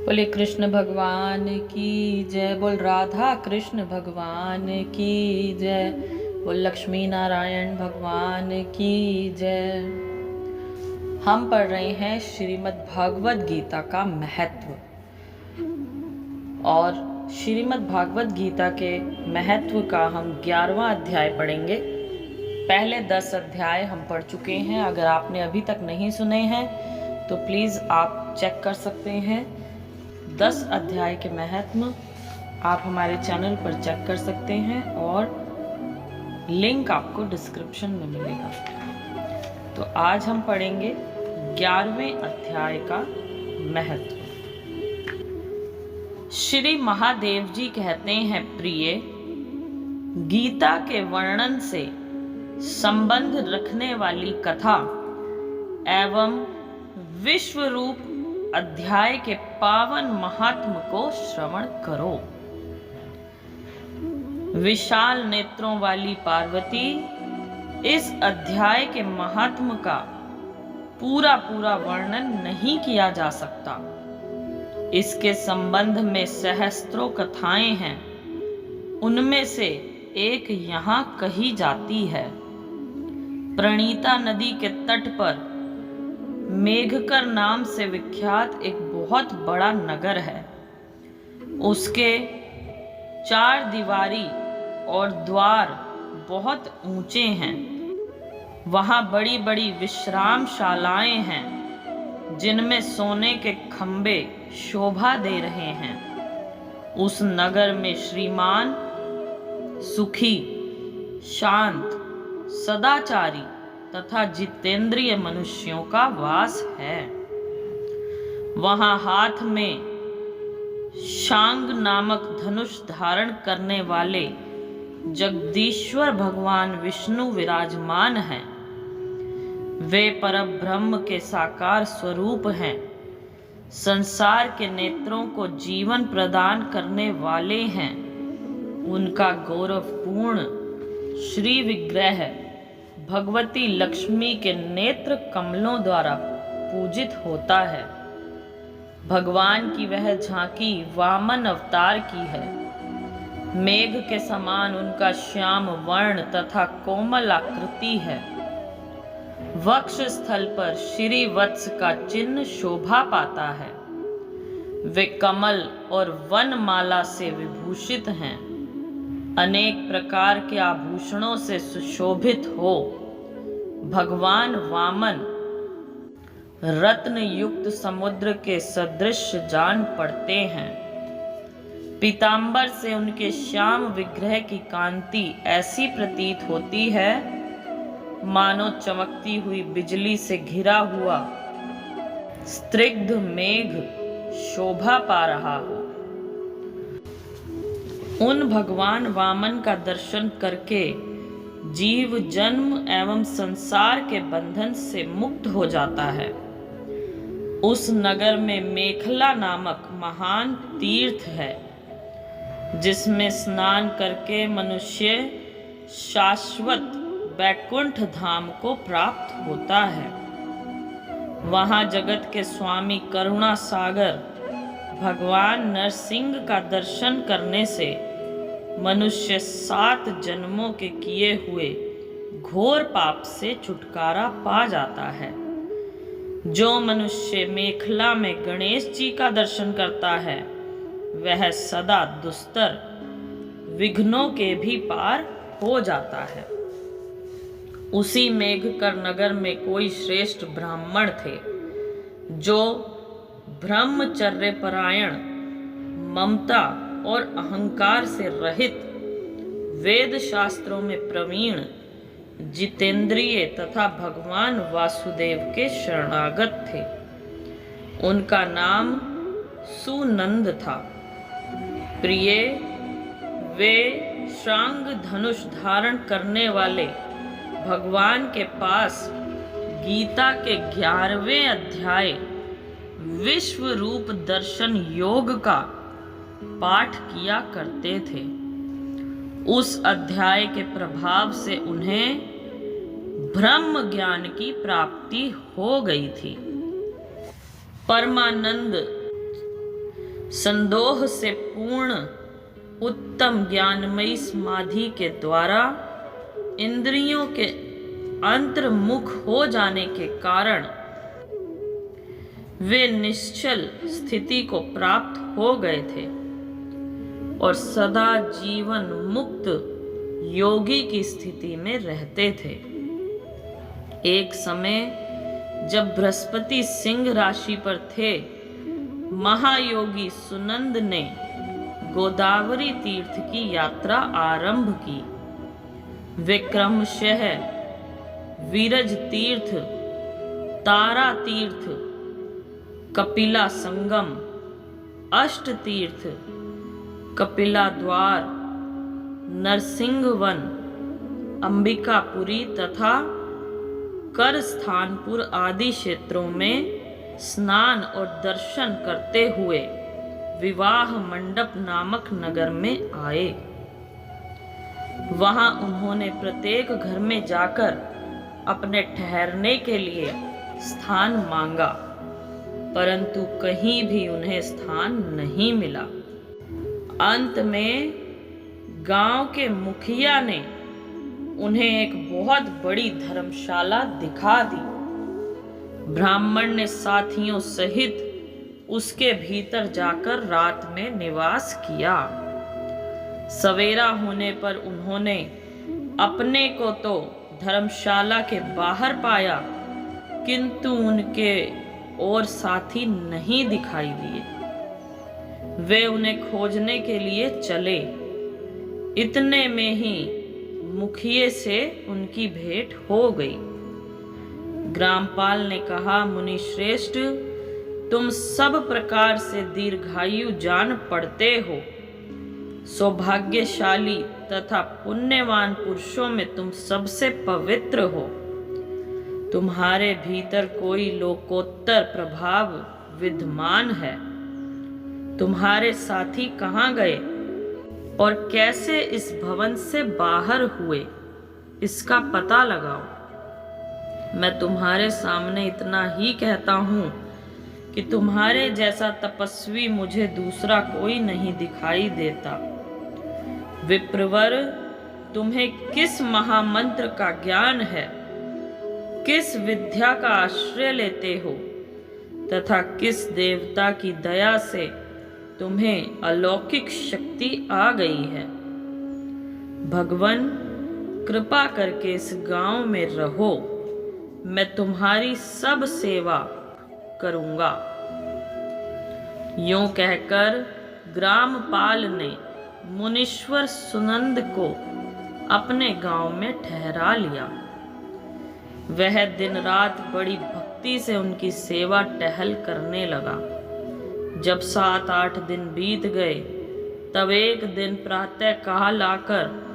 बोले कृष्ण भगवान की जय। बोल राधा कृष्ण भगवान की जय। बोल लक्ष्मी नारायण भगवान की जय। हम पढ़ रहे हैं श्रीमद् भागवत गीता का महत्व, और श्रीमद् भागवत गीता के महत्व का हम 11वां अध्याय पढ़ेंगे। पहले 10 अध्याय हम पढ़ चुके हैं। अगर आपने अभी तक नहीं सुने हैं तो प्लीज़ आप चेक कर सकते हैं। 10 अध्याय के महत्व आप हमारे चैनल पर चेक कर सकते हैं और लिंक आपको डिस्क्रिप्शन में मिलेगा। तो आज हम पढ़ेंगे 11वें अध्याय का महत्व। श्री महादेव जी कहते हैं, प्रिय, गीता के वर्णन से संबंध रखने वाली कथा एवं विश्व रूप अध्याय के पावन महात्म को श्रवण करो। विशाल नेत्रों वाली पार्वती, इस अध्याय के महात्म का पूरा वर्णन नहीं किया जा सकता। इसके संबंध में सहस्त्रों कथाएं हैं। उनमें से एक यहाँ कही जाती है। प्रणीता नदी के तट पर मेघकर नाम से विख्यात एक बहुत बड़ा नगर है। उसके 4 दीवारी और द्वार बहुत ऊंचे हैं। वहां बड़ी बड़ी विश्रामशालाएं हैं जिनमें सोने के खंबे शोभा दे रहे हैं। उस नगर में श्रीमान, सुखी, शांत, सदाचारी तथा जितेंद्रिय मनुष्यों का वास है। वहां हाथ में शांग नामक धनुष धारण करने वाले जगदीश्वर भगवान विष्णु विराजमान हैं। वे परब्रह्म के साकार स्वरूप हैं। संसार के नेत्रों को जीवन प्रदान करने वाले हैं। उनका गौरवपूर्ण श्री विग्रह भगवती लक्ष्मी के नेत्र कमलों द्वारा पूजित होता है। भगवान की वह झांकी वामन अवतार की है। मेघ के समान उनका श्याम वर्ण तथा कोमल आकृति है। वक्ष स्थल पर श्री वत्स का चिन्ह शोभा पाता है। वे कमल और वनमाला से विभूषित हैं। अनेक प्रकार के आभूषणों से सुशोभित हो भगवान वामन रत्न युक्त समुद्र के सदृश जान पड़ते हैं। पीतांबर से उनके श्याम विग्रह की कांति ऐसी प्रतीत होती है मानो चमकती हुई बिजली से घिरा हुआ स्निग्ध मेघ शोभा पा रहा हो। उन भगवान वामन का दर्शन करके जीव जन्म एवं संसार के बंधन से मुक्त हो जाता है। उस नगर में मेखला नामक महान तीर्थ है जिसमें स्नान करके मनुष्य शाश्वत वैकुंठ धाम को प्राप्त होता है। वहां जगत के स्वामी करुणा सागर भगवान नरसिंह का दर्शन करने से मनुष्य 7 जन्मों के किए हुए घोर पाप से छुटकारा पा जाता है। जो मनुष्य मेखला में गणेश जी का दर्शन करता है वह सदा दुस्तर विघ्नों के भी पार हो जाता है। उसी मेघकर नगर में कोई श्रेष्ठ ब्राह्मण थे जो ब्रह्मचर्य परायण, ममता और अहंकार से रहित, वेद शास्त्रों में प्रवीण, जितेंद्रिय तथा भगवान वासुदेव के शरणागत थे। उनका नाम सुनंद था। प्रिय, वे शांग धनुष धारण करने वाले भगवान के पास गीता के 11वें अध्याय विश्व रूप दर्शन योग का पाठ किया करते थे। उस अध्याय के प्रभाव से उन्हें ब्रह्म ज्ञान की प्राप्ति हो गई थी। परमानंद संदोह से पूर्ण उत्तम ज्ञानमयी समाधि के द्वारा इंद्रियों के अंतर्मुख हो जाने के कारण वे निश्चल स्थिति को प्राप्त हो गए थे और सदा जीवन मुक्त योगी की स्थिति में रहते थे। एक समय जब बृहस्पति सिंह राशि पर थे, महायोगी सुनंद ने गोदावरी तीर्थ की यात्रा आरंभ की। वे क्रमशः विरज तीर्थ, तारा तीर्थ, कपिला संगम, अष्ट तीर्थ, कपिला द्वार, नरसिंहवन, अंबिकापुरी तथा करस्थानपुर आदि क्षेत्रों में स्नान और दर्शन करते हुए विवाह मंडप नामक नगर में आए। वहां उन्होंने प्रत्येक घर में जाकर अपने ठहरने के लिए स्थान मांगा, परंतु कहीं भी उन्हें स्थान नहीं मिला। अंत में गांव के मुखिया ने उन्हें एक बहुत बड़ी धर्मशाला दिखा दी। ब्राह्मण ने साथियों सहित उसके भीतर जाकर रात में निवास किया। सवेरा होने पर उन्होंने अपने को तो धर्मशाला के बाहर पाया, किंतु उनके और साथी नहीं दिखाई दिए। वे उन्हें खोजने के लिए चले। इतने में ही मुखिए से उनकी भेंट हो गई। ग्रामपाल ने कहा, मुनि श्रेष्ठ, तुम सब प्रकार से दीर्घायु जान पड़ते हो। सौभाग्यशाली तथा पुण्यवान पुरुषों में तुम सबसे पवित्र हो। तुम्हारे भीतर कोई लोकोत्तर प्रभाव विद्यमान है। तुम्हारे साथी कहाँ गए और कैसे इस भवन से बाहर हुए, इसका पता लगाओ। मैं तुम्हारे सामने इतना ही कहता हूँ कि तुम्हारे जैसा तपस्वी मुझे दूसरा कोई नहीं दिखाई देता। विप्रवर, तुम्हें किस महामंत्र का ज्ञान है, किस विद्या का आश्रय लेते हो तथा किस देवता की दया से तुम्हें अलौकिक शक्ति आ गई है। भगवान, कृपा करके इस गांव में रहो, मैं तुम्हारी सब सेवा करूंगा। यूं कहकर ग्रामपाल ने मुनीश्वर सुनंद को अपने गांव में ठहरा लिया। वह दिन रात बड़ी भक्ति से उनकी सेवा टहल करने लगा। जब 7-8 दिन बीत गए, तब एक दिन प्रातः काल आकर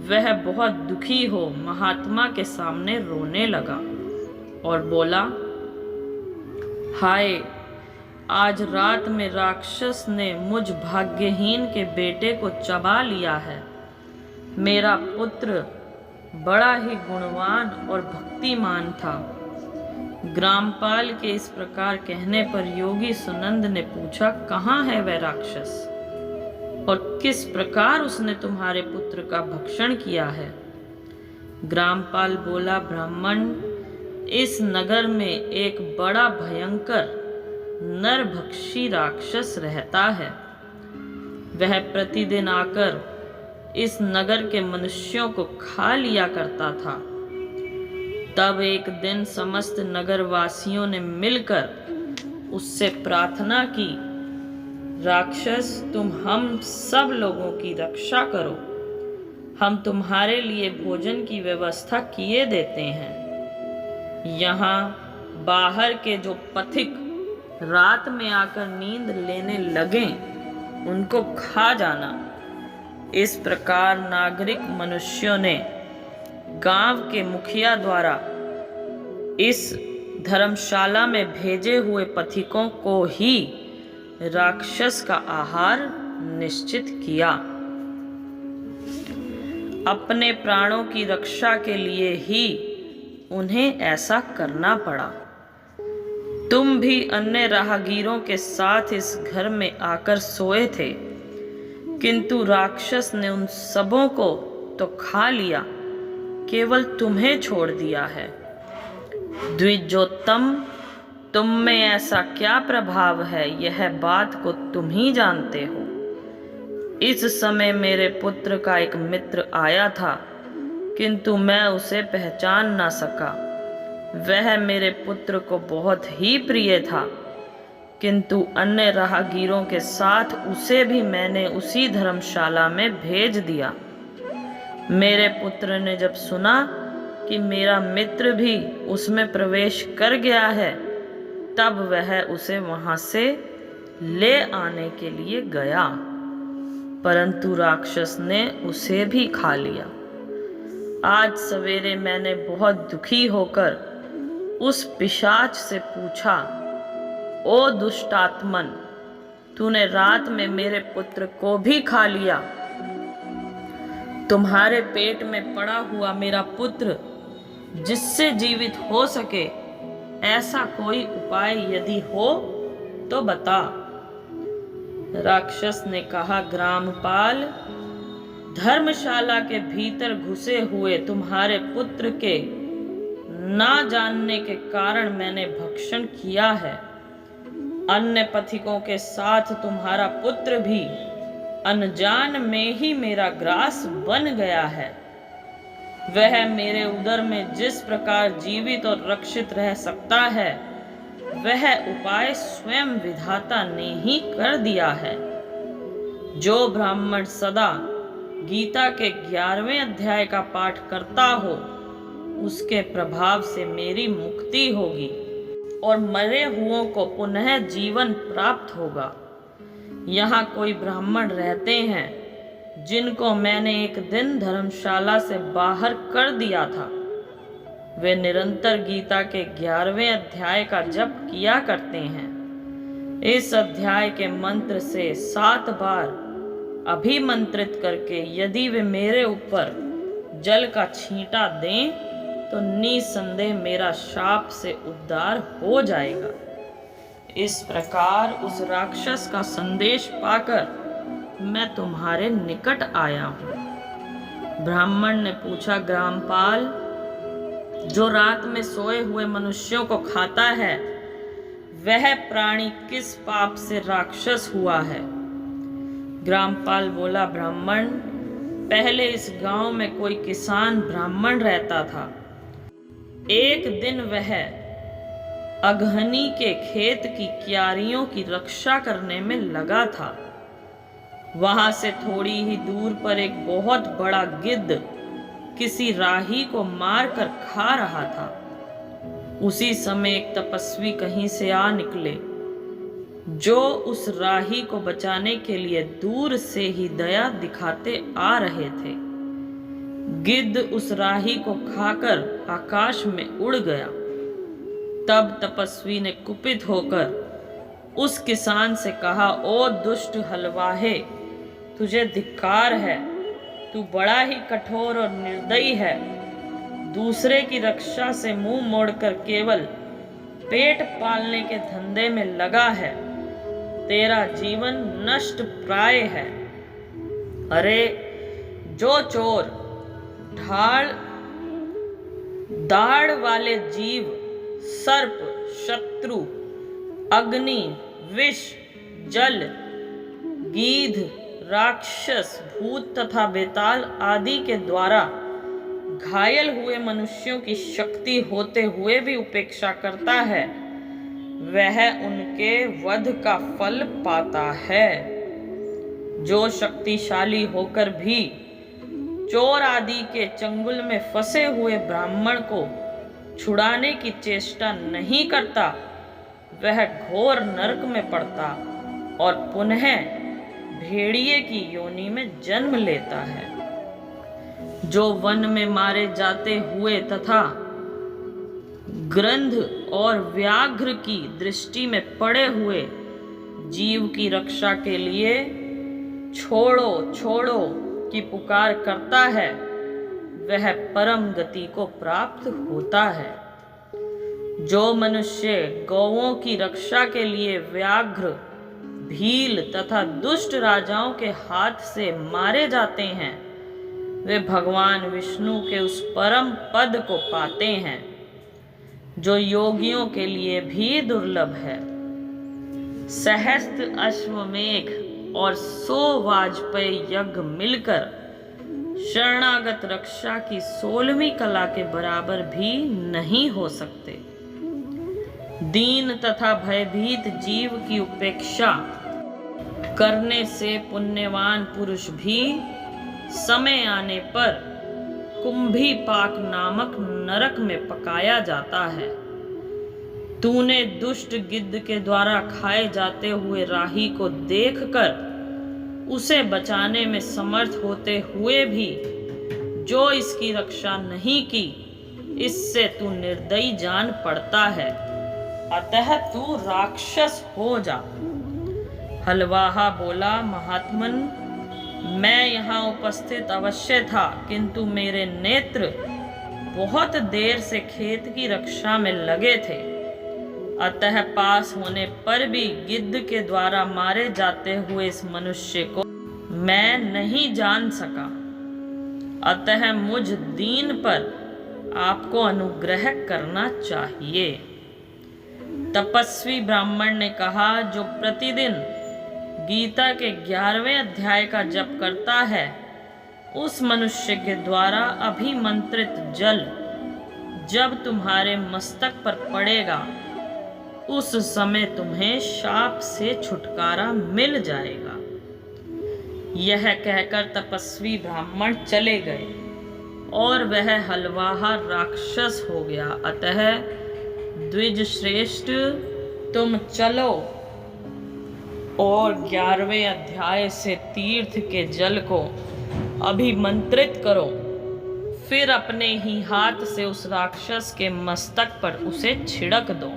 वह बहुत दुखी हो महात्मा के सामने रोने लगा और बोला, हाय, आज रात में राक्षस ने मुझ भाग्यहीन के बेटे को चबा लिया है। मेरा पुत्र बड़ा ही गुणवान और भक्तिमान था। ग्रामपाल के इस प्रकार कहने पर योगी सुनंद ने पूछा, कहाँ है वह राक्षस और किस प्रकार उसने तुम्हारे पुत्र का भक्षण किया है? ग्रामपाल बोला, ब्राह्मण, इस नगर में एक बड़ा भयंकर नरभक्षी राक्षस रहता है। वह प्रतिदिन आकर इस नगर के मनुष्यों को खा लिया करता था। तब एक दिन समस्त नगरवासियों ने मिलकर उससे प्रार्थना की, राक्षस, तुम हम सब लोगों की रक्षा करो, हम तुम्हारे लिए भोजन की व्यवस्था किए देते हैं। यहाँ बाहर के जो पथिक रात में आकर नींद लेने लगे, उनको खा जाना। इस प्रकार नागरिक मनुष्यों ने गांव के मुखिया द्वारा इस धर्मशाला में भेजे हुए पथिकों को ही राक्षस का आहार निश्चित किया। अपने प्राणों की रक्षा के लिए ही उन्हें ऐसा करना पड़ा। तुम भी अन्य राहगीरों के साथ इस घर में आकर सोए थे, किंतु राक्षस ने उन सबों को तो खा लिया, केवल तुम्हें छोड़ दिया है। द्विजोत्तम, तुम में ऐसा क्या प्रभाव है, यह बात को तुम ही जानते हो। इस समय मेरे पुत्र का एक मित्र आया था, किंतु मैं उसे पहचान ना सका। वह मेरे पुत्र को बहुत ही प्रिय था, किंतु अन्य राहगीरों के साथ उसे भी मैंने उसी धर्मशाला में भेज दिया। मेरे पुत्र ने जब सुना कि मेरा मित्र भी उसमें प्रवेश कर गया है, तब वह उसे वहां से ले आने के लिए गया, परंतु राक्षस ने उसे भी खा लिया। आज सवेरे मैंने बहुत दुखी होकर उस पिशाच से पूछा, ओ दुष्टात्मन, तूने रात में मेरे पुत्र को भी खा लिया। तुम्हारे पेट में पड़ा हुआ मेरा पुत्र जिससे जीवित हो सके, ऐसा कोई उपाय यदि हो तो बता। राक्षस ने कहा, ग्रामपाल, धर्मशाला के भीतर घुसे हुए तुम्हारे पुत्र के ना जानने के कारण मैंने भक्षण किया है। अन्य पथिकों के साथ तुम्हारा पुत्र भी अनजान में ही मेरा ग्रास बन गया है। वह मेरे उदर में जिस प्रकार जीवित और रक्षित रह सकता है, वह उपाय स्वयं विधाता ने ही कर दिया है। जो ब्राह्मण सदा गीता के 11वें अध्याय का पाठ करता हो, उसके प्रभाव से मेरी मुक्ति होगी और मरे हुओं को पुनः जीवन प्राप्त होगा। यहाँ कोई ब्राह्मण रहते हैं जिनको मैंने एक दिन धर्मशाला से बाहर कर दिया था। वे निरंतर गीता के 11वें अध्याय का जप किया करते हैं। इस अध्याय के मंत्र से 7 बार अभिमंत्रित करके यदि वे मेरे ऊपर जल का छींटा दें, तो निसंदेह मेरा शाप से उद्धार हो जाएगा। इस प्रकार उस राक्षस का संदेश पाकर मैं तुम्हारे निकट आया हूँ। ब्राह्मण ने पूछा, ग्रामपाल, जो रात में सोए हुए मनुष्यों को खाता है, वह प्राणी किस पाप से राक्षस हुआ है? ग्रामपाल बोला, ब्राह्मण, पहले इस गांव में कोई किसान ब्राह्मण रहता था। एक दिन वह अगहनी के खेत की क्यारियों की रक्षा करने में लगा था। वहां से थोड़ी ही दूर पर एक बहुत बड़ा गिद्ध किसी राही को मारकर खा रहा था। उसी समय एक तपस्वी कहीं से आ निकले, जो उस राही को बचाने के लिए दूर से ही दया दिखाते आ रहे थे। गिद्ध उस राही को खाकर आकाश में उड़ गया। तब तपस्वी ने कुपित होकर उस किसान से कहा, ओ दुष्ट हलवाहे, तुझे धिक्कार है, तू बड़ा ही कठोर और निर्दयी है। दूसरे की रक्षा से मुंह मोड़कर केवल पेट पालने के धंधे में लगा है। तेरा जीवन नष्ट प्राय है। अरे, जो चोर दाढ़ वाले जीव, सर्प, शत्रु, अग्नि, विष, जल, गीध, राक्षस, भूत तथा बेताल आदि के द्वारा घायल हुए मनुष्यों की शक्ति होते हुए भी उपेक्षा करता है, वह उनके वध का फल पाता है। जो शक्तिशाली होकर भी चोर आदि के चंगुल में फंसे हुए ब्राह्मण को छुड़ाने की चेष्टा नहीं करता, वह घोर नरक में पड़ता और पुनः भेड़िए की योनि में जन्म लेता है। जो वन में मारे जाते हुए तथा ग्रंथ और व्याघ्र की दृष्टि में पड़े हुए जीव की रक्षा के लिए छोड़ो छोड़ो की पुकार करता है, वह परम गति को प्राप्त होता है। जो मनुष्य गौओं की रक्षा के लिए व्याघ्र, भील तथा दुष्ट राजाओं के हाथ से मारे जाते हैं, वे भगवान विष्णु के उस परम पद को पाते हैं जो योगियों के लिए भी दुर्लभ है। सहस्त्र अश्वमेघ और 100 वाजपेयी यज्ञ मिलकर शरणागत रक्षा की 16वीं कला के बराबर भी नहीं हो सकते। दीन तथा भयभीत जीव की उपेक्षा करने से पुण्यवान पुरुष भी समय आने पर कुंभीपाक नामक नरक में पकाया जाता है। तूने दुष्ट गिद्ध के द्वारा खाए जाते हुए राही को देखकर उसे बचाने में समर्थ होते हुए भी जो इसकी रक्षा नहीं की, इससे तू निर्दयी जान पड़ता है, अतः तू राक्षस हो जा। हलवाहा बोला, महात्मन, मैं यहाँ उपस्थित अवश्य था, किंतु मेरे नेत्र बहुत देर से खेत की रक्षा में लगे थे, अतः पास होने पर भी गिद्ध के द्वारा मारे जाते हुए इस मनुष्य को मैं नहीं जान सका। अतः मुझ दीन पर आपको अनुग्रह करना चाहिए। तपस्वी ब्राह्मण ने कहा, जो प्रतिदिन गीता के 11वें अध्याय का जप करता है, उस मनुष्य के द्वारा अभिमंत्रित जल जब तुम्हारे मस्तक पर पड़ेगा, उस समय तुम्हें शाप से छुटकारा मिल जाएगा। यह कहकर तपस्वी ब्राह्मण चले गए और वह हलवाहा राक्षस हो गया। अतः द्विज श्रेष्ठ, तुम चलो और 11वें अध्याय से तीर्थ के जल को अभिमंत्रित करो, फिर अपने ही हाथ से उस राक्षस के मस्तक पर उसे छिड़क दो।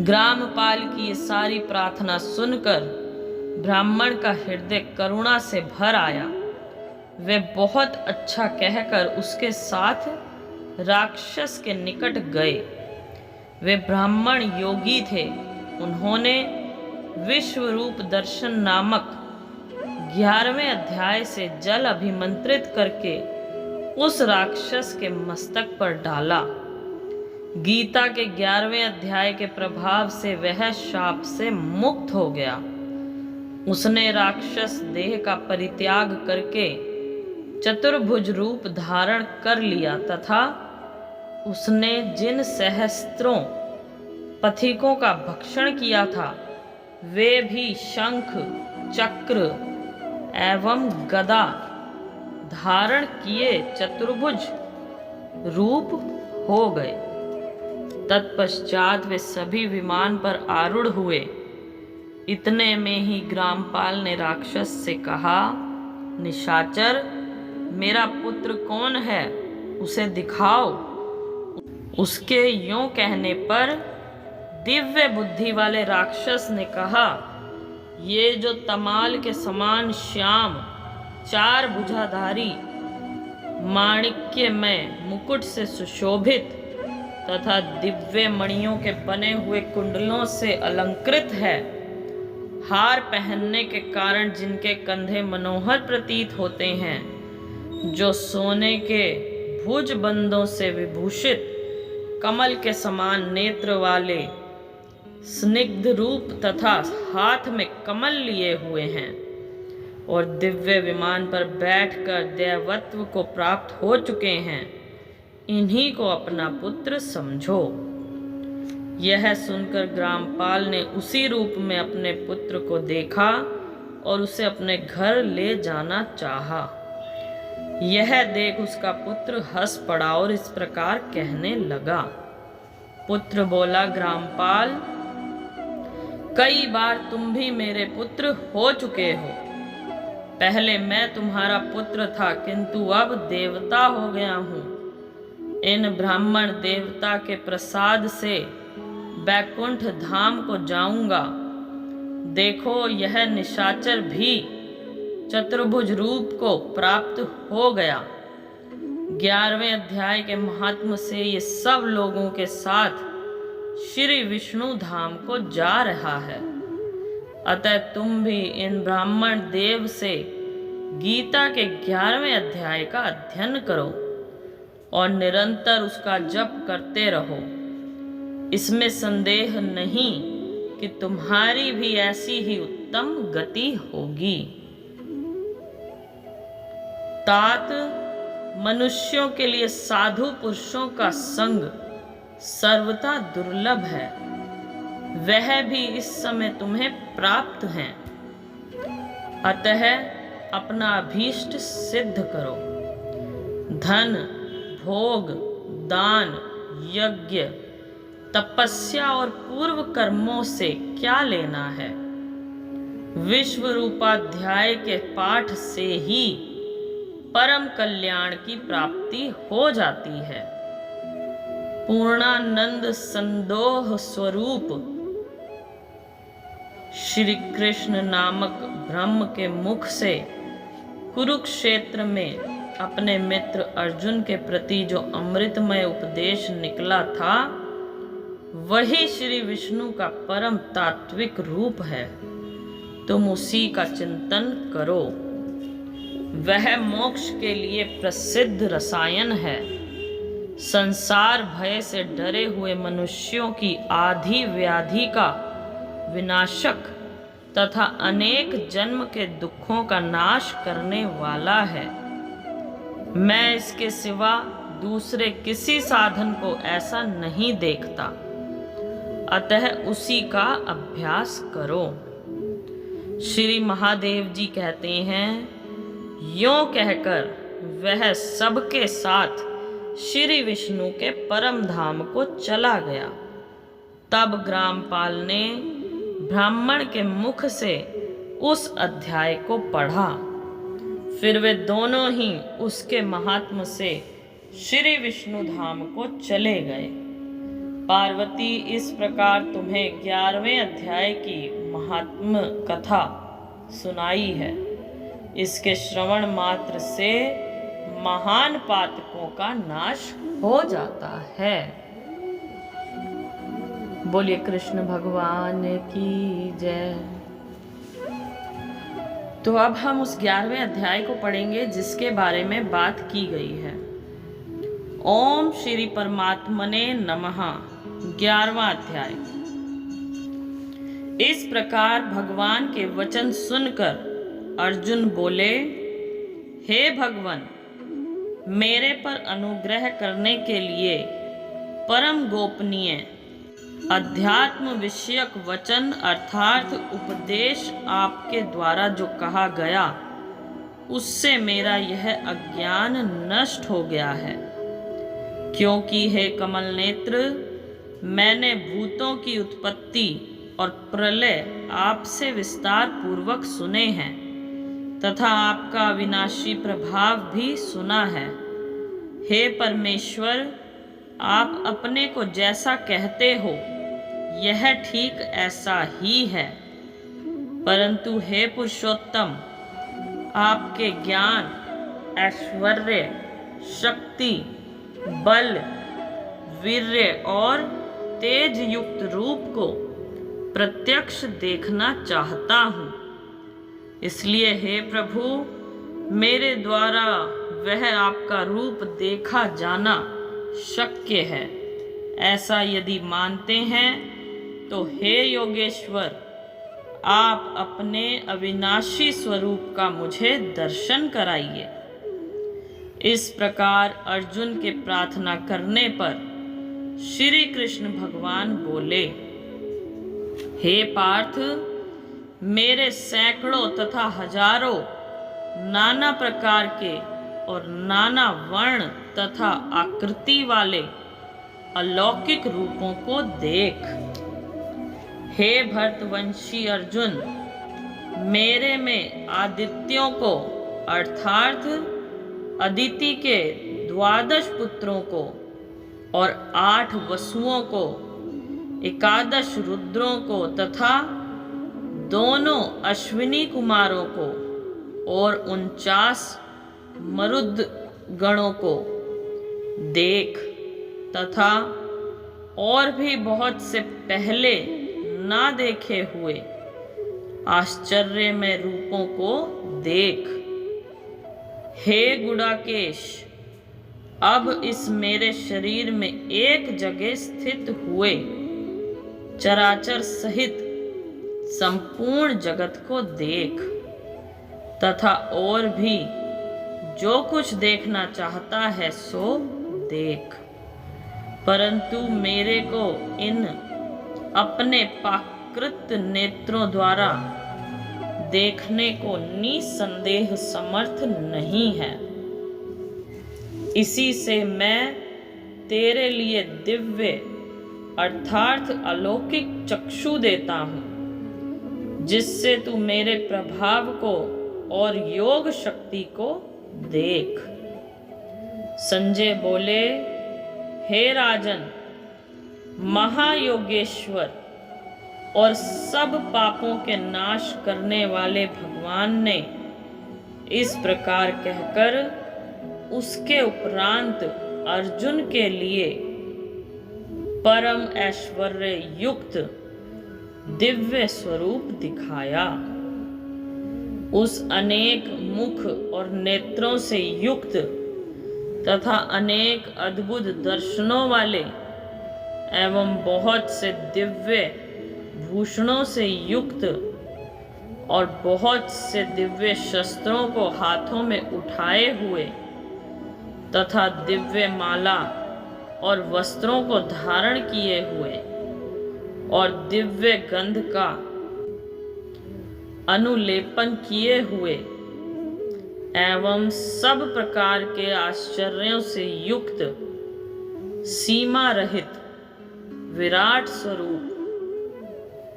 ग्रामपाल की ये सारी प्रार्थना सुनकर ब्राह्मण का हृदय करुणा से भर आया। वे बहुत अच्छा कहकर उसके साथ राक्षस के निकट गए। वे ब्राह्मण योगी थे। उन्होंने विश्वरूप दर्शन नामक 11वें अध्याय से जल अभिमंत्रित करके उस राक्षस के मस्तक पर डाला। गीता के 11वें अध्याय के प्रभाव से वह शाप से मुक्त हो गया। उसने राक्षस देह का परित्याग करके चतुर्भुज रूप धारण कर लिया तथा उसने जिन सहस्त्रों पथिकों का भक्षण किया था, वे भी शंख, चक्र एवं गदा धारण किए चतुर्भुज रूप हो गए। तत्पश्चात वे सभी विमान पर आरूढ़ हुए। इतने में ही ग्रामपाल ने राक्षस से कहा, निशाचर, मेरा पुत्र कौन है, उसे दिखाओ। उसके यों कहने पर दिव्य बुद्धि वाले राक्षस ने कहा, ये जो तमाल के समान श्याम, 4 भुजाधारी, माणिक्यमय मुकुट से सुशोभित तथा दिव्य मणियों के बने हुए कुंडलों से अलंकृत है, हार पहनने के कारण जिनके कंधे मनोहर प्रतीत होते हैं, जो सोने के भुजबंदों से विभूषित, कमल के समान नेत्र वाले, स्निग्ध रूप तथा हाथ में कमल लिए हुए हैं और दिव्य विमान पर बैठकर देवत्व को प्राप्त हो चुके हैं, इन्हीं को अपना पुत्र समझो। यह सुनकर ग्रामपाल ने उसी रूप में अपने पुत्र को देखा और उसे अपने घर ले जाना चाहा। यह देख उसका पुत्र हंस पड़ा और इस प्रकार कहने लगा। पुत्र बोला, ग्रामपाल, कई बार तुम भी मेरे पुत्र हो चुके हो। पहले मैं तुम्हारा पुत्र था, किंतु अब देवता हो गया हूँ। इन ब्राह्मण देवता के प्रसाद से बैकुंठ धाम को जाऊंगा। देखो, यह निशाचर भी चतुर्भुज रूप को प्राप्त हो गया। 11वें अध्याय के महात्म से ये सब लोगों के साथ श्री विष्णु धाम को जा रहा है। अतः तुम भी इन ब्राह्मण देव से गीता के 11वें अध्याय का अध्ययन करो और निरंतर उसका जप करते रहो। इसमें संदेह नहीं कि तुम्हारी भी ऐसी ही उत्तम गति होगी। तात मनुष्यों के लिए साधु पुरुषों का संग सर्वथा दुर्लभ है, वह भी इस समय तुम्हें प्राप्त हैं। अतः अपना अभीष्ट सिद्ध करो। धन, भोग, दान, यज्ञ, तपस्या और पूर्व कर्मों से क्या लेना है? विश्व रूपाध्याय के पाठ से ही परम कल्याण की प्राप्ति हो जाती है। पूर्णानंद संदोह स्वरूप श्री कृष्ण नामक ब्रह्म के मुख से कुरुक्षेत्र में अपने मित्र अर्जुन के प्रति जो अमृतमय उपदेश निकला था, वही श्री विष्णु का परम तात्विक रूप है। तुम उसी का चिंतन करो। वह मोक्ष के लिए प्रसिद्ध रसायन है। संसार भय से डरे हुए मनुष्यों की आधी व्याधि का विनाशक तथा अनेक जन्म के दुखों का नाश करने वाला है। मैं इसके सिवा दूसरे किसी साधन को ऐसा नहीं देखता। अतः उसी का अभ्यास करो। श्री महादेव जी कहते हैं, यों कहकर वह सबके साथ श्री विष्णु के परम धाम को चला गया। तब ग्रामपाल ने ब्राह्मण के मुख से उस अध्याय को पढ़ा। फिर वे दोनों ही उसके महात्म से श्री विष्णु धाम को चले गए। पार्वती इस प्रकार तुम्हें 11वें अध्याय की महात्म कथा सुनाई है। इसके श्रवण मात्र से महान पातकों का नाश हो जाता है। बोलिए कृष्ण भगवान की जय। तो अब हम उस 11वें अध्याय को पढ़ेंगे जिसके बारे में बात की गई है। ओम श्री परमात्मने नमः। 11वां अध्याय। इस प्रकार भगवान के वचन सुनकर अर्जुन बोले, हे भगवान, मेरे पर अनुग्रह करने के लिए परम गोपनीय अध्यात्म विषयक वचन अर्थात उपदेश आपके द्वारा जो कहा गया, उससे मेरा यह अज्ञान नष्ट हो गया है। क्योंकि हे कमल नेत्र, मैंने भूतों की उत्पत्ति और प्रलय आपसे विस्तार पूर्वक सुने हैं तथा आपका विनाशी प्रभाव भी सुना है। हे परमेश्वर, आप अपने को जैसा कहते हो यह ठीक ऐसा ही है, परंतु हे पुरुषोत्तम, आपके ज्ञान, ऐश्वर्य, शक्ति, बल, वीर्य और तेज युक्त रूप को प्रत्यक्ष देखना चाहता हूँ। इसलिए हे प्रभु, मेरे द्वारा वह आपका रूप देखा जाना शक्य है। ऐसा यदि मानते हैं तो हे योगेश्वर, आप अपने अविनाशी स्वरूप का मुझे दर्शन कराइए। इस प्रकार अर्जुन के प्रार्थना करने पर श्री कृष्ण भगवान बोले, हे पार्थ, मेरे सैकड़ों तथा हजारों नाना प्रकार के और नाना वर्ण तथा आकृति वाले अलौकिक रूपों को देख। हे भरतवंशी अर्जुन, मेरे में आदित्यों को अर्थात अदिति के 12 पुत्रों को और 8 वसुओं को, 11 रुद्रों को तथा दोनों अश्विनी कुमारों को और 49 मरुद गणों को देख तथा और भी बहुत से पहले ना देखे हुए आश्चर्यमय रूपों को देख। हे गुडाकेश, अब इस मेरे शरीर में एक जगह स्थित हुए चराचर सहित संपूर्ण जगत को देख तथा और भी जो कुछ देखना चाहता है सो देख, परंतु मेरे को इन अपने पाकृत नेत्रों द्वारा देखने को निसंदेह समर्थ नहीं है। इसी से मैं तेरे लिए दिव्य अर्थात अलौकिक चक्षु देता हूं, जिससे तू मेरे प्रभाव को और योग शक्ति को देख। संजय बोले, हे राजन, महायोगेश्वर और सब पापों के नाश करने वाले भगवान ने इस प्रकार कहकर उसके उपरांत अर्जुन के लिए परम ऐश्वर्य युक्त दिव्य स्वरूप दिखाया। उस अनेक मुख और नेत्रों से युक्त तथा अनेक अद्भुत दर्शनों वाले एवं बहुत से दिव्य भूषणों से युक्त और बहुत से दिव्य शस्त्रों को हाथों में उठाए हुए तथा दिव्य माला और वस्त्रों को धारण किए हुए और दिव्य गंध का अनुलेपन किए हुए एवं सब प्रकार के आश्चर्यों से युक्त सीमा रहित विराट स्वरूप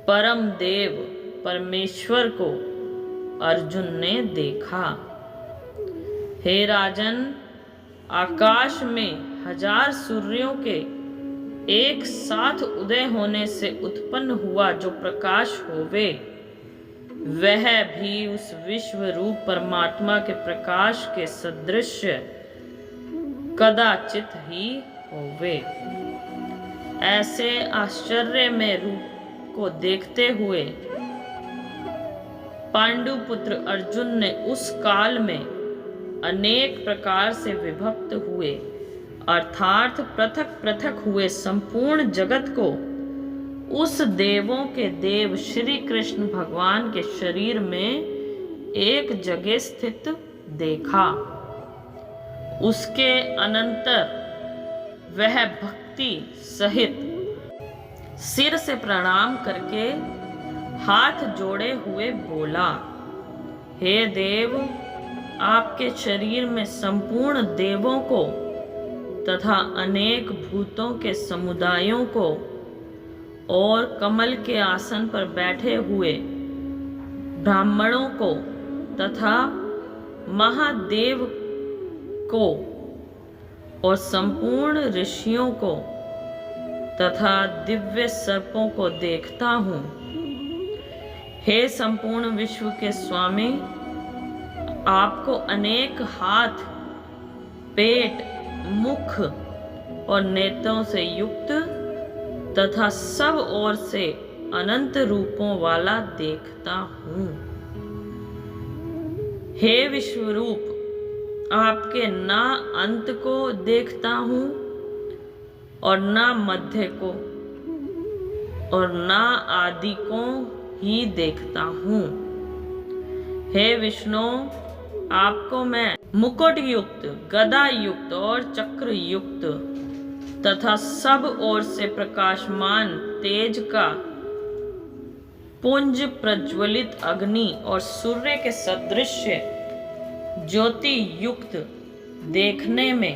परम देव परमेश्वर को अर्जुन ने देखा। हे राजन, आकाश में 1000 सूर्यों के एक साथ उदय होने से उत्पन्न हुआ जो प्रकाश होवे, वह भी उस विश्व रूप परमात्मा के प्रकाश के सदृश कदाचित ही होवे। ऐसे आश्चर्य में रूप को देखते हुए पांडुपुत्र अर्जुन ने उस काल में अनेक प्रकार से विभक्त हुए अर्थात पृथक पृथक हुए संपूर्ण जगत को उस देवों के देव श्री कृष्ण भगवान के शरीर में एक जगह स्थित देखा। उसके अनंतर वह भक्ति सहित सिर से प्रणाम करके हाथ जोड़े हुए बोला, हे देव, आपके शरीर में संपूर्ण देवों को तथा अनेक भूतों के समुदायों को और कमल के आसन पर बैठे हुए ब्राह्मणों को तथा महादेव को और संपूर्ण ऋषियों को तथा दिव्य सर्पों को देखता हूँ। हे संपूर्ण विश्व के स्वामी, आपको अनेक हाथ, पेट, मुख और नेत्रों से युक्त तथा सब ओर से अनंत रूपों वाला देखता हूँ। हे विश्वरूप, आपके ना अंत को देखता हूँ और ना मध्य को और ना आदि को ही देखता हूँ। हे विष्णु, आपको मैं मुकुट युक्त, गदा युक्त और चक्र युक्त तथा सब ओर से प्रकाशमान तेज का पुंज प्रज्वलित अग्नि और सूर्य के सदृश ज्योति युक्त देखने में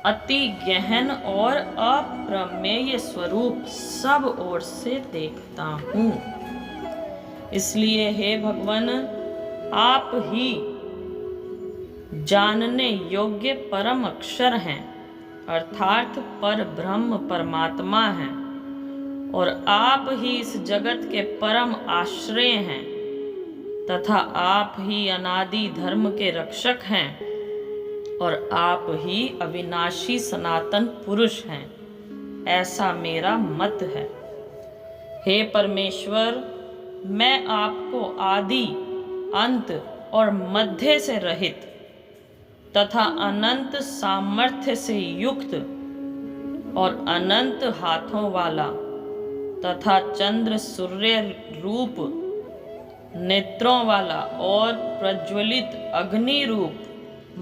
अति गहन और अप्रमेय स्वरूप सब ओर से देखता हूँ। इसलिए हे भगवान, आप ही जानने योग्य परम अक्षर हैं अर्थात पर ब्रह्म परमात्मा हैं और आप ही इस जगत के परम आश्रय हैं तथा आप ही अनादि धर्म के रक्षक हैं और आप ही अविनाशी सनातन पुरुष हैं, ऐसा मेरा मत है। हे परमेश्वर, मैं आपको आदि, अंत और मध्य से रहित तथा अनंत सामर्थ्य से युक्त और अनंत हाथों वाला तथा चंद्र सूर्य रूप नेत्रों वाला और प्रज्वलित अग्नि रूप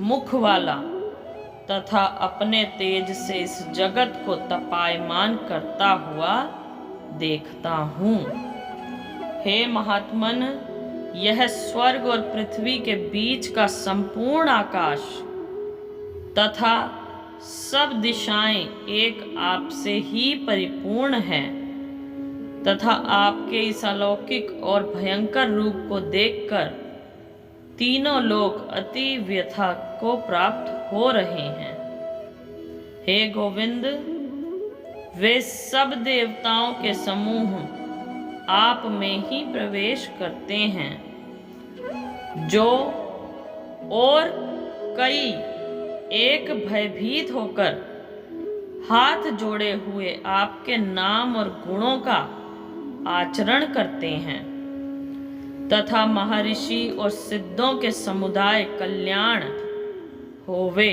मुख वाला तथा अपने तेज से इस जगत को तपायमान करता हुआ देखता हूँ। हे महात्मन, यह स्वर्ग और पृथ्वी के बीच का संपूर्ण आकाश तथा सब दिशाएं एक आपसे ही परिपूर्ण हैं तथा आपके इस अलौकिक और भयंकर रूप को देखकर तीनों लोग अति व्यथा को प्राप्त हो रहे हैं। हे गोविंद, वे सब देवताओं के समूह आप में ही प्रवेश करते हैं, जो और कई एक भयभीत होकर हाथ जोड़े हुए आपके नाम और गुणों का आचरण करते हैं तथा महर्षि और सिद्धों के समुदाय कल्याण होवे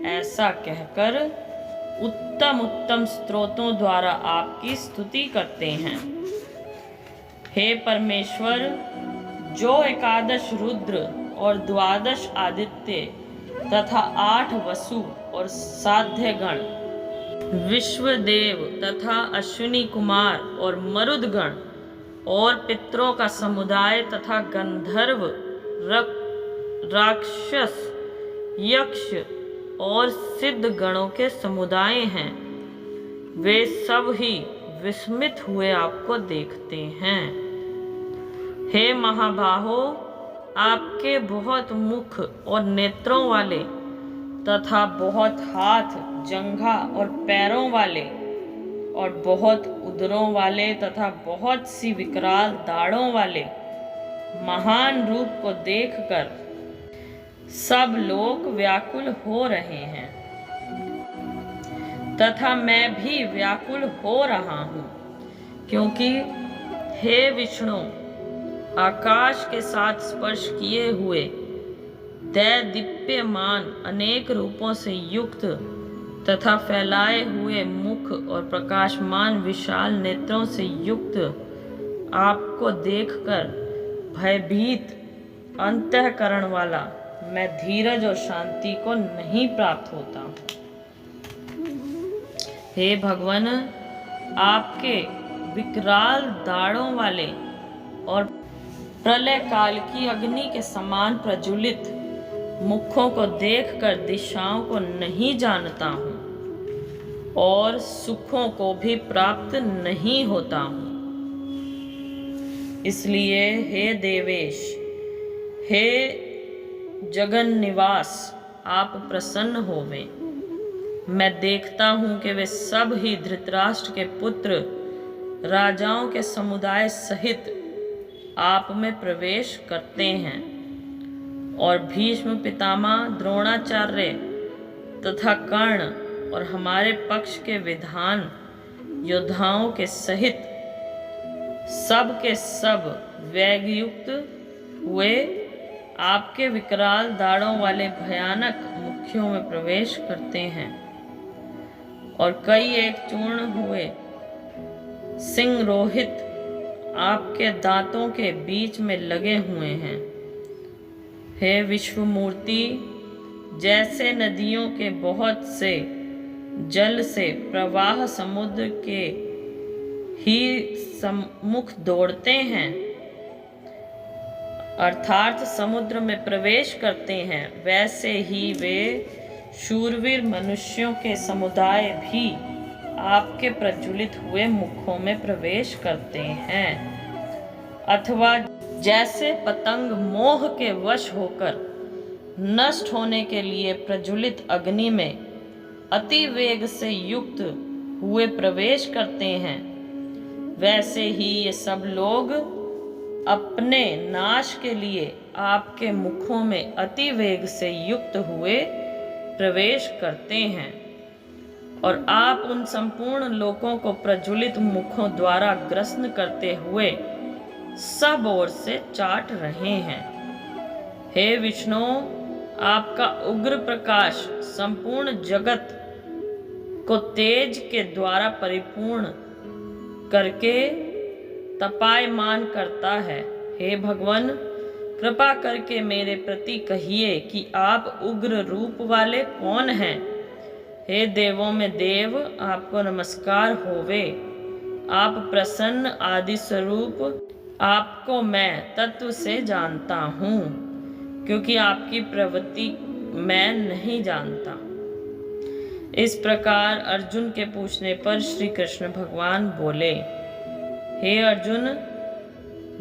ऐसा कहकर उत्तम उत्तम स्तोत्रों द्वारा आपकी स्तुति करते हैं। हे परमेश्वर, जो 11 रुद्र और 12 आदित्य तथा 8 वसु और साध्यगण, विश्वदेव तथा अश्विनी कुमार और मरुदगण और पितरों का समुदाय तथा गंधर्व, राक्षस, यक्ष और सिद्ध गणों के समुदाय हैं, वे सब ही विस्मित हुए आपको देखते हैं। हे महाबाहो, आपके बहुत मुख और नेत्रों वाले तथा बहुत हाथ, जंघा और पैरों वाले और बहुत उदरों वाले तथा बहुत सी विकराल दाढ़ों वाले महान रूप को देखकर सब लोग व्याकुल हो रहे हैं तथा मैं भी व्याकुल हो रहा हूँ, क्योंकि हे विष्णु, आकाश के साथ स्पर्श किए हुए दैदीप्यमान अनेक रूपों से युक्त तथा फैलाए हुए मुख और प्रकाशमान विशाल नेत्रों से युक्त आपको देखकर भयभीत अंतःकरण वाला मैं धीरज और शांति को नहीं प्राप्त होता हूँ। हे भगवान, आपके विकराल दाढ़ों वाले और प्रलय काल की अग्नि के समान प्रज्वलित मुखों को देखकर दिशाओं को नहीं जानता हूँ और सुखों को भी प्राप्त नहीं होता हूँ। इसलिए हे देवेश, हे जगन निवास, आप प्रसन्न होवें। मैं देखता हूँ कि वे सब ही धृतराष्ट्र के पुत्र राजाओं के समुदाय सहित आप में प्रवेश करते हैं और भीष्म पितामह, द्रोणाचार्य तथा कर्ण और हमारे पक्ष के विधान योद्धाओं के सहित सब के सब वेगयुक्त हुए आपके विकराल दाढ़ों वाले भयानक मुखियों में प्रवेश करते हैं और कई एक चूर्ण हुए सिंह रोहित आपके दांतों के बीच में लगे हुए हैं। हे विश्वमूर्ति, जैसे नदियों के बहुत से जल से प्रवाह समुद्र के ही सम्मुख दौड़ते हैं, अर्थात समुद्र में प्रवेश करते हैं, वैसे ही वे शूरवीर मनुष्यों के समुदाय भी आपके प्रज्वलित हुए मुखों में प्रवेश करते हैं। अथवा जैसे पतंग मोह के वश होकर नष्ट होने के लिए प्रज्वलित अग्नि में अति वेग से युक्त हुए प्रवेश करते हैं, वैसे ही ये सब लोग अपने नाश के लिए आपके मुखों में अति वेग से युक्त हुए प्रवेश करते हैं और आप उन संपूर्ण लोकों को प्रज्वलित मुखों द्वारा ग्रसन करते हुए सब ओर से चाट रहे हैं। हे विष्णु, आपका उग्र प्रकाश संपूर्ण जगत को तेज के द्वारा परिपूर्ण करके तपायमान करता है। हे भगवान, कृपा करके मेरे प्रति कहिए कि आप उग्र रूप वाले कौन हैं। हे देवों में देव, आपको नमस्कार होवे। आप प्रसन्न आदि स्वरूप, आपको मैं तत्व से जानता हूँ, क्योंकि आपकी प्रवृत्ति मैं नहीं जानता। इस प्रकार अर्जुन के पूछने पर श्री कृष्ण भगवान बोले, हे अर्जुन,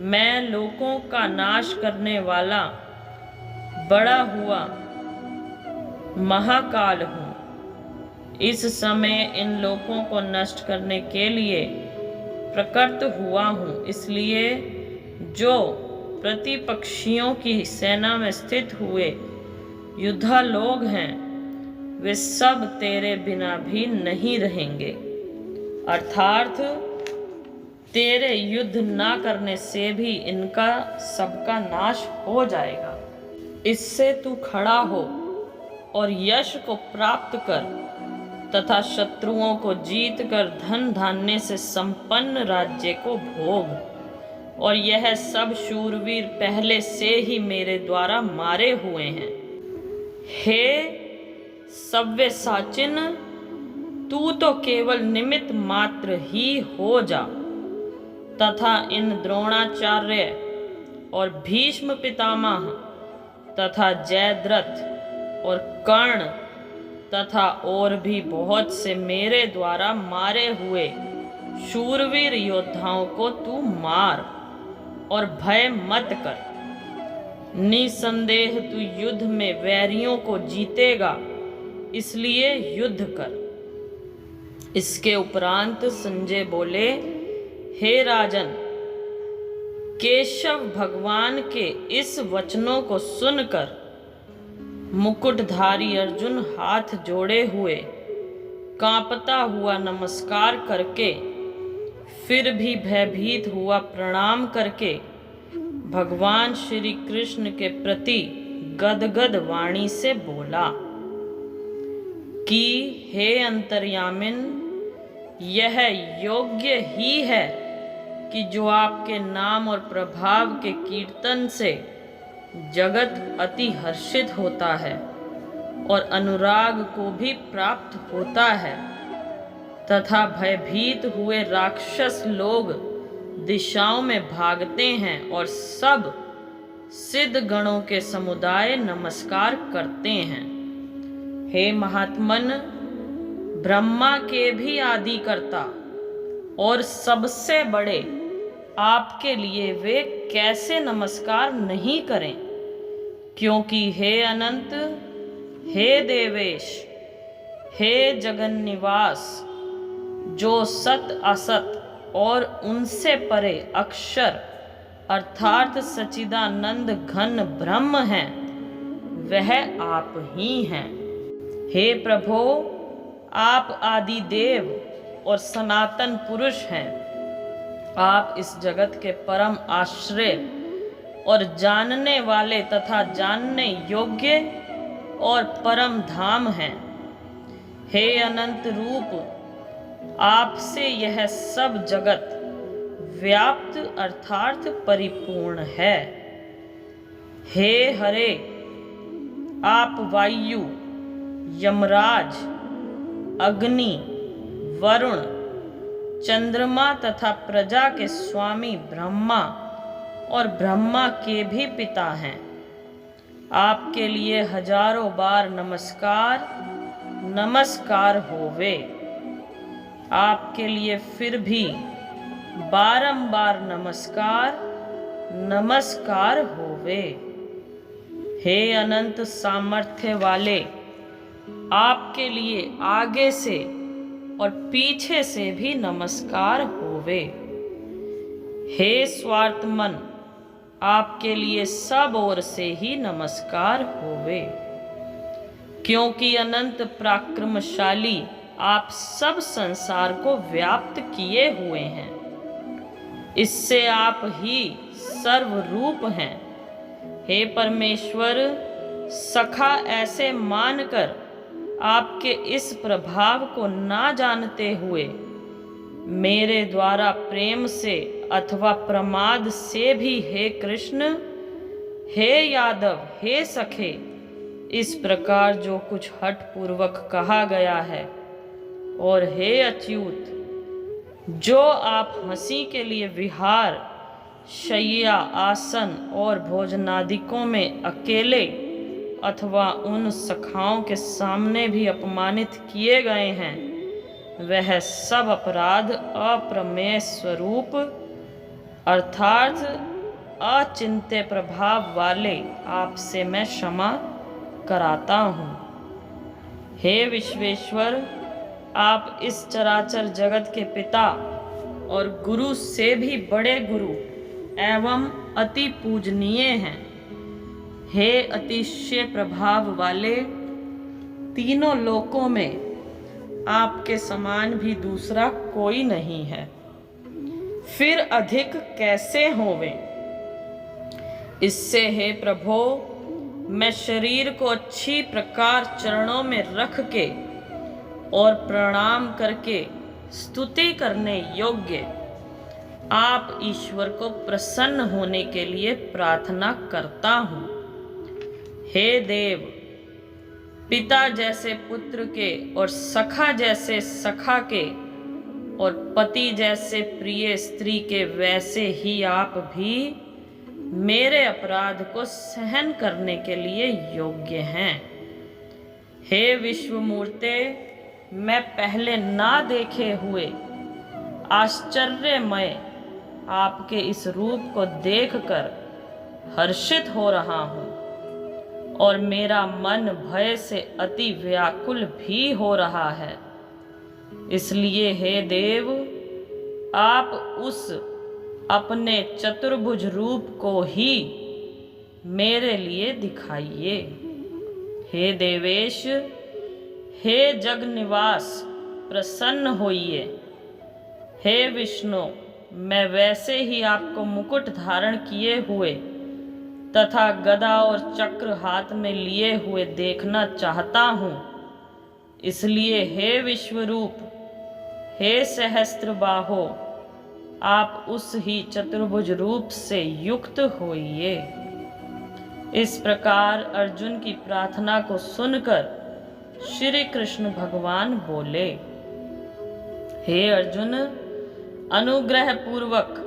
मैं लोकों का नाश करने वाला बड़ा हुआ महाकाल हूँ। इस समय इन लोकों को नष्ट करने के लिए प्रकट हुआ हूँ। इसलिए जो प्रतिपक्षियों की सेना में स्थित हुए योद्धा लोग हैं, वे सब तेरे बिना भी नहीं रहेंगे। अर्थात तेरे युद्ध ना करने से भी इनका सबका नाश हो जाएगा। इससे तू खड़ा हो और यश को प्राप्त कर तथा शत्रुओं को जीत कर धन धान्य से संपन्न राज्य को भोग। और यह सब शूरवीर पहले से ही मेरे द्वारा मारे हुए हैं। हे सव्यसाचिन, तू तो केवल निमित्त मात्र ही हो जा तथा इन द्रोणाचार्य और भीष्म पितामह तथा जयद्रथ और कर्ण तथा और भी बहुत से मेरे द्वारा मारे हुए शूरवीर योद्धाओं को तू मार और भय मत कर। निसंदेह तू युद्ध में वैरियों को जीतेगा, इसलिए युद्ध कर। इसके उपरांत संजय बोले, हे राजन, केशव भगवान के इस वचनों को सुनकर मुकुटधारी अर्जुन हाथ जोड़े हुए कांपता हुआ नमस्कार करके, फिर भी भयभीत हुआ प्रणाम करके भगवान श्री कृष्ण के प्रति गदगद वाणी से बोला कि हे अंतर्यामिन, यह योग्य ही है कि जो आपके नाम और प्रभाव के कीर्तन से जगत अति हर्षित होता है और अनुराग को भी प्राप्त होता है तथा भयभीत हुए राक्षस लोग दिशाओं में भागते हैं और सब सिद्ध गणों के समुदाय नमस्कार करते हैं। हे महात्मन, ब्रह्मा के भी आदि करता और सबसे बड़े आपके लिए वे कैसे नमस्कार नहीं करें, क्योंकि हे अनंत, हे देवेश, हे जगन्निवास, जो सत असत और उनसे परे अक्षर अर्थात सच्चिदानंद घन ब्रह्म हैं, वह आप ही हैं। हे प्रभो, आप आदि देव और सनातन पुरुष हैं। आप इस जगत के परम आश्रय और जानने वाले तथा जानने योग्य और परम धाम हैं। हे अनंत रूप, आपसे यह सब जगत व्याप्त अर्थात परिपूर्ण है। हे हरे, आप वायु, यमराज, अग्नि, वरुण, चंद्रमा तथा प्रजा के स्वामी ब्रह्मा और ब्रह्मा के भी पिता हैं। आपके लिए हजारों बार नमस्कार नमस्कार होवे। आपके लिए फिर भी बारंबार नमस्कार नमस्कार होवे। हे अनंत सामर्थ्य वाले, आपके लिए आगे से और पीछे से भी नमस्कार होवे। हे स्वार्थमन, आपके लिए सब ओर से ही नमस्कार होवे। क्योंकि अनंत पराक्रमशाली आप सब संसार को व्याप्त किए हुए हैं। इससे आप ही सर्वरूप हैं। हे परमेश्वर, सखा ऐसे मानकर आपके इस प्रभाव को ना जानते हुए मेरे द्वारा प्रेम से अथवा प्रमाद से भी हे कृष्ण, हे यादव, हे सखे, इस प्रकार जो कुछ हठ पूर्वक कहा गया है, और हे अच्युत, जो आप हंसी के लिए विहार, शय्या, आसन और भोजनादिकों में अकेले अथवा उन सखाओं के सामने भी अपमानित किए गए हैं, वह सब अपराध अप्रमेय स्वरूप अर्थात अचिंत्य प्रभाव वाले आपसे मैं क्षमा कराता हूँ। हे विश्वेश्वर, आप इस चराचर जगत के पिता और गुरु से भी बड़े गुरु एवं अति पूजनीय हैं। हे अतिशय प्रभाव वाले, तीनों लोकों में आपके समान भी दूसरा कोई नहीं है, फिर अधिक कैसे होवे। इससे हे प्रभो, मैं शरीर को अच्छी प्रकार चरणों में रख के और प्रणाम करके स्तुति करने योग्य आप ईश्वर को प्रसन्न होने के लिए प्रार्थना करता हूँ। हे देव, पिता जैसे पुत्र के और सखा जैसे सखा के और पति जैसे प्रिय स्त्री के, वैसे ही आप भी मेरे अपराध को सहन करने के लिए योग्य हैं। हे विश्वमूर्ते, मैं पहले ना देखे हुए आश्चर्यमय आपके इस रूप को देखकर हर्षित हो रहा हूँ और मेरा मन भय से अति व्याकुल भी हो रहा है। इसलिए हे देव, आप उस अपने चतुर्भुज रूप को ही मेरे लिए दिखाइए। हे देवेश, हे जग निवास, प्रसन्न होइए। हे विष्णु, मैं वैसे ही आपको मुकुट धारण किए हुए तथा गदा और चक्र हाथ में लिए हुए देखना चाहता हूँ। इसलिए हे विश्वरूप, हे सहस्त्र बाहो, आप उस ही चतुर्भुज रूप से युक्त होइए। इस प्रकार अर्जुन की प्रार्थना को सुनकर श्री कृष्ण भगवान बोले, हे अर्जुन, अनुग्रह पूर्वक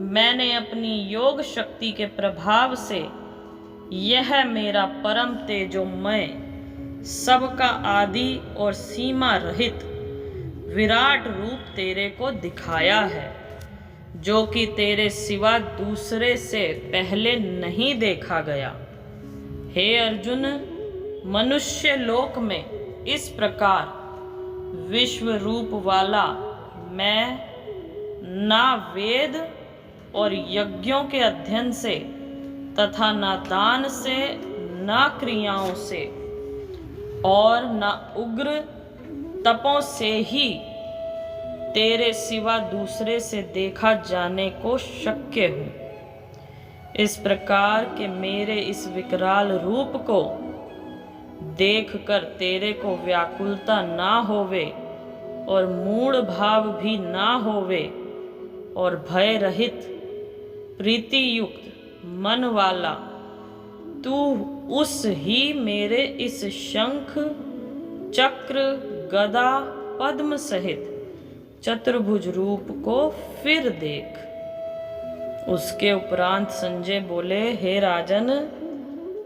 मैंने अपनी योग शक्ति के प्रभाव से यह मेरा परम तेजोमय, सबका आदि और सीमा रहित विराट रूप तेरे को दिखाया है, जो कि तेरे सिवा दूसरे से पहले नहीं देखा गया। हे अर्जुन, मनुष्य लोक में इस प्रकार विश्व रूप वाला मैं ना वेद और यज्ञों के अध्ययन से तथा ना दान से, ना क्रियाओं से और ना उग्र तपों से ही तेरे सिवा दूसरे से देखा जाने को शक्य हूँ। इस प्रकार के मेरे इस विकराल रूप को देखकर तेरे को व्याकुलता ना होवे और मूढ़ भाव भी ना होवे और भय रहित प्रीति युक्त मन वाला तू उस ही मेरे इस शंख, चक्र, गदा, पद्म सहित चतुर्भुज रूप को फिर देख। उसके उपरांत संजय बोले, हे राजन,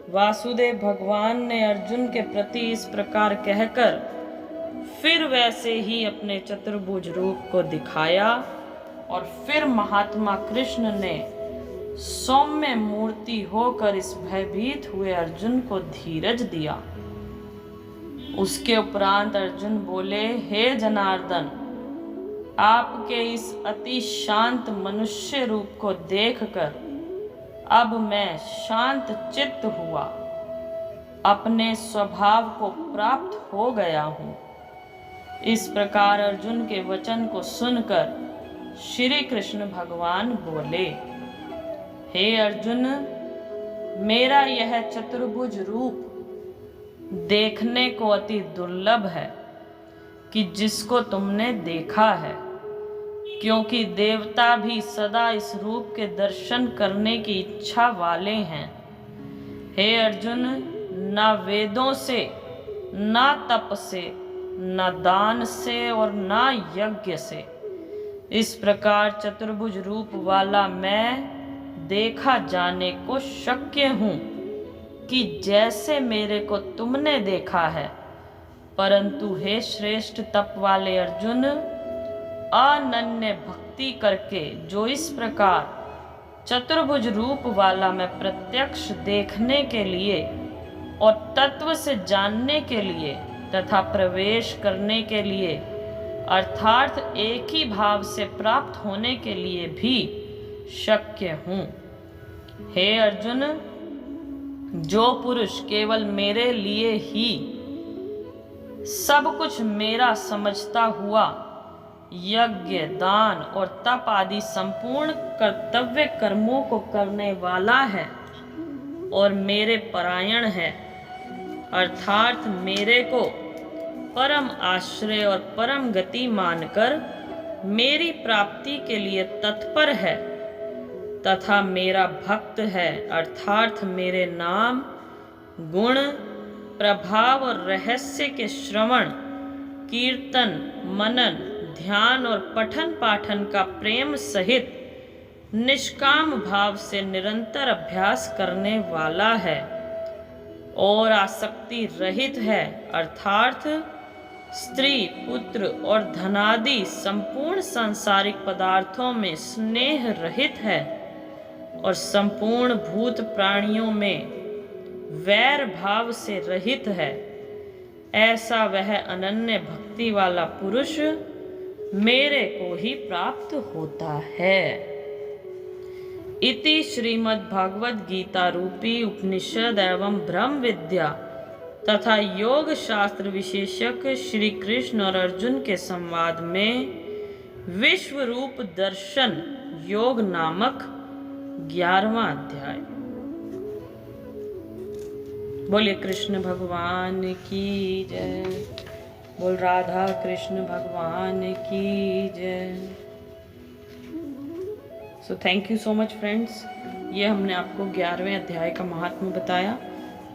वासुदेव भगवान ने अर्जुन के प्रति इस प्रकार कहकर फिर वैसे ही अपने चतुर्भुज रूप को दिखाया और फिर महात्मा कृष्ण ने सौम्य मूर्ति होकर इस भयभीत हुए अर्जुन को धीरज दिया। उसके उपरांत अर्जुन बोले, हे जनार्दन, आपके इस अति शांत मनुष्य रूप को देखकर अब मैं शांत चित्त हुआ। अपने स्वभाव को प्राप्त हो गया हूँ। इस प्रकार अर्जुन के वचन को सुनकर श्री कृष्ण भगवान बोले, हे अर्जुन, मेरा यह चतुर्भुज रूप देखने को अति दुर्लभ है कि जिसको तुमने देखा है, क्योंकि देवता भी सदा इस रूप के दर्शन करने की इच्छा वाले हैं। हे अर्जुन, ना वेदों से, ना तप से, ना दान से और ना यज्ञ से इस प्रकार चतुर्भुज रूप वाला मैं देखा जाने को शक्य हूँ कि जैसे मेरे को तुमने देखा है। परंतु हे श्रेष्ठ तप वाले अर्जुन, अनन्य भक्ति करके जो इस प्रकार चतुर्भुज रूप वाला मैं प्रत्यक्ष देखने के लिए और तत्व से जानने के लिए तथा प्रवेश करने के लिए अर्थात एक ही भाव से प्राप्त होने के लिए भी शक्य हूँ। हे अर्जुन, जो पुरुष केवल मेरे लिए ही सब कुछ मेरा समझता हुआ यज्ञ, दान और तप आदि संपूर्ण कर्तव्य कर्मों को करने वाला है और मेरे परायण है, अर्थात मेरे को परम आश्रय और परम गति मानकर मेरी प्राप्ति के लिए तत्पर है तथा मेरा भक्त है, अर्थात मेरे नाम, गुण, प्रभाव और रहस्य के श्रवण, कीर्तन, मनन, ध्यान और पठन पाठन का प्रेम सहित निष्काम भाव से निरंतर अभ्यास करने वाला है और आसक्ति रहित है, अर्थात स्त्री, पुत्र और धनादि संपूर्ण सांसारिक पदार्थों में स्नेह रहित है और संपूर्ण भूत प्राणियों में वैर भाव से रहित है। ऐसा वह अनन्य भक्ति वाला पुरुष मेरे को ही प्राप्त होता है। इति श्रीमद् भागवत गीता रूपी उपनिषद एवं ब्रह्म विद्या तथा योग शास्त्र विशेषज्ञ श्री कृष्ण और अर्जुन के संवाद में विश्व रूप दर्शन योग नामक 11वां अध्याय। बोलिए कृष्ण भगवान की जय। बोल राधा कृष्ण भगवान की जय। So thank you so much friends. ये हमने आपको 11वें अध्याय का महात्म्य बताया।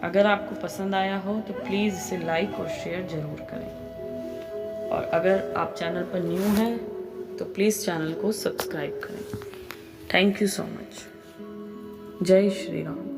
अगर आपको पसंद आया हो तो प्लीज़ इसे लाइक और शेयर ज़रूर करें, और अगर आप चैनल पर न्यू हैं तो प्लीज़ चैनल को सब्सक्राइब करें। Thank you so much. जय श्री राम।